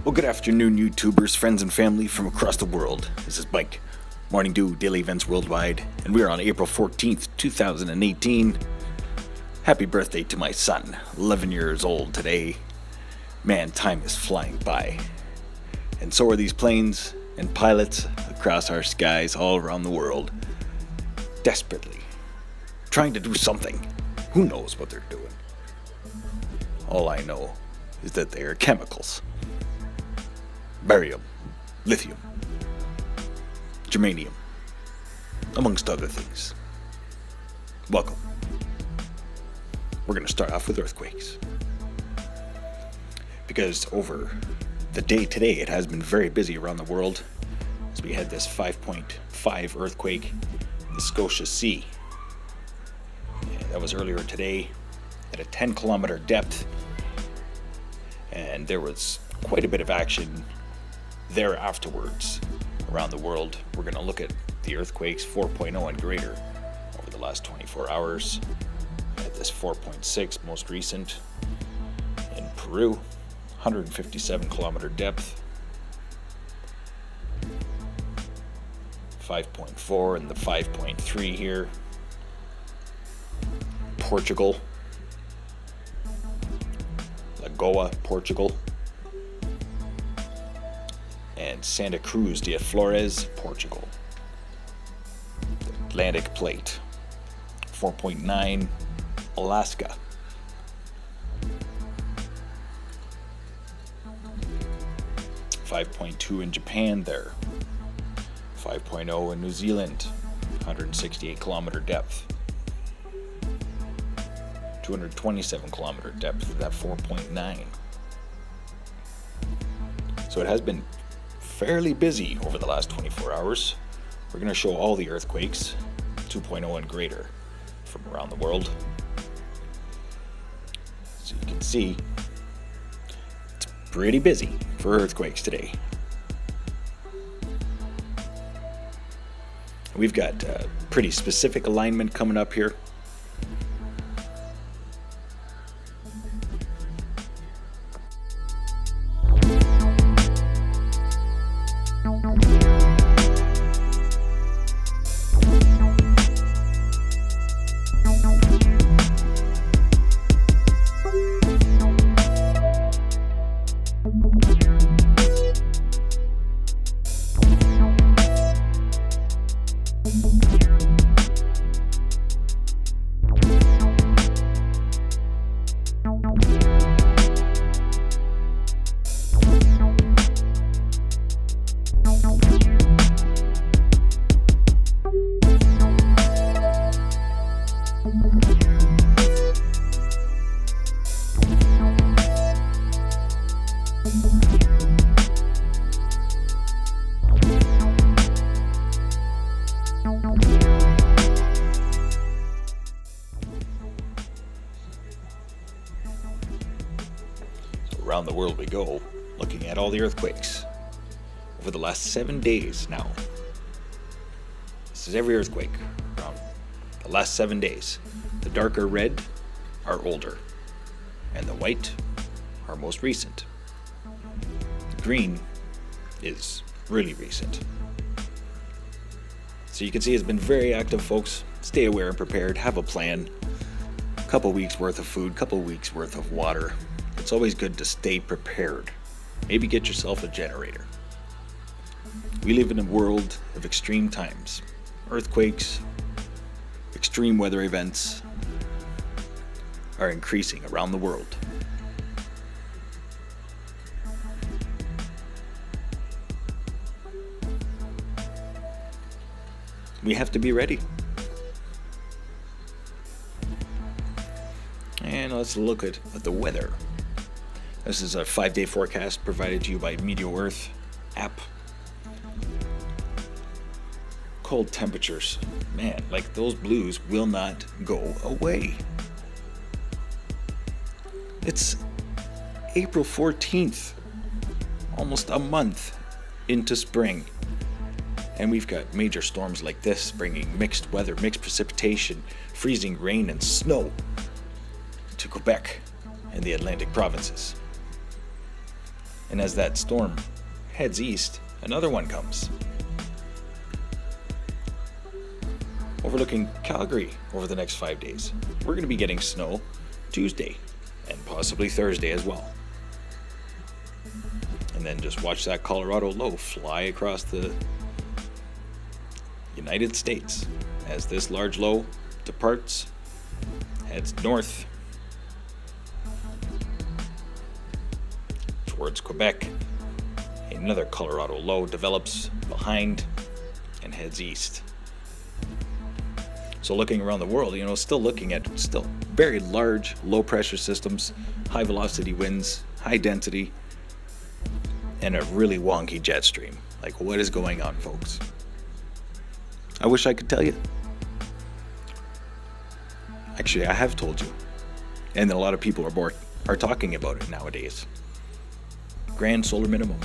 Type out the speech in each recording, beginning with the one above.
Well, good afternoon, YouTubers, friends, and family from across the world. This is Mike, Morning Dew, Daily Events Worldwide, and we are on April 14th, 2018. Happy birthday to my son, 11 years old today. Man, time is flying by. And so are these planes and pilots across our skies all around the world, desperately trying to do something. Who knows what they're doing? All I know is that they are chemicals. Barium, lithium, germanium, amongst other things. Welcome. We're going to start off with earthquakes. Because over the day today, it has been very busy around the world, as we had this 5.5 earthquake in the Scotia Sea. And that was earlier today at a 10-kilometer depth, and there was quite a bit of action there afterwards around the world. We're going to look at the earthquakes 4.0 and greater over the last 24 hours. At this 4.6 most recent in Peru, 157 kilometer depth. 5.4 and the 5.3 here. Portugal, Lagoa, Portugal. And Santa Cruz de Flores, Portugal. Atlantic Plate. 4.9, Alaska. 5.2 in Japan there. 5.0 in New Zealand, 168 kilometer depth. 227 kilometer depth of that 4.9. So it has been fairly busy over the last 24 hours. We're going to show all the earthquakes, 2.0 and greater, from around the world. So you can see, it's pretty busy for earthquakes today. We've got pretty specific alignment coming up here. Around the world we go, looking at all the earthquakes over the last 7 days now. This is every earthquake around the last 7 days. The darker red are older, and the white are most recent. The green is really recent. So you can see it's been very active, folks. Stay aware and prepared, have a plan. A couple weeks worth of food, couple weeks worth of water. It's always good to stay prepared. Maybe get yourself a generator. We live in a world of extreme times. Earthquakes, extreme weather events are increasing around the world. We have to be ready. And let's look at the weather. This is a 5-day forecast provided to you by Meteo Earth app. Cold temperatures. Man, like those blues will not go away. It's April 14th, almost a month into spring. And we've got major storms like this bringing mixed weather, mixed precipitation, freezing rain and snow to Quebec and the Atlantic provinces. And as that storm heads east, another one comes. Overlooking Calgary over the next 5 days, we're going to be getting snow Tuesday and possibly Thursday as well. And then just watch that Colorado low fly across the United States as this large low departs, heads north towards Quebec. Another Colorado low develops behind and heads east. So looking around the world, still looking at very large low pressure systems, high velocity winds, high density, and a really wonky jet stream. Like, what is going on, folks? I wish I could tell you. Actually, I have told you. And a lot of people are talking about it nowadays. Grand solar minimum.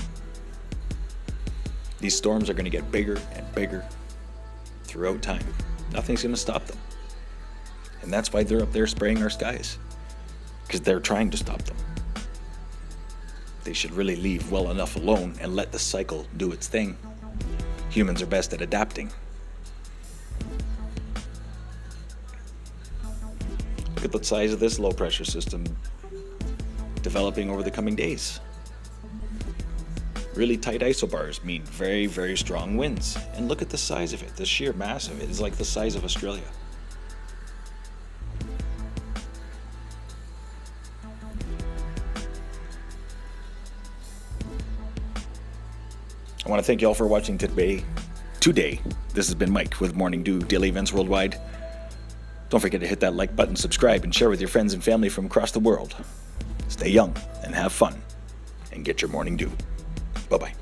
These storms are going to get bigger and bigger throughout time. Nothing's going to stop them. And that's why they're up there spraying our skies. Because they're trying to stop them. They should really leave well enough alone and let the cycle do its thing. Humans are best at adapting. Look at the size of this low pressure system developing over the coming days. Really tight isobars mean very, very strong winds. And look at the size of it. The sheer mass of it is like the size of Australia. I want to thank you all for watching today. This has been Mike with Morning Dew Daily Events Worldwide. Don't forget to hit that like button, subscribe, and share with your friends and family from across the world. Stay young and have fun, and get your morning dew. Bye-bye.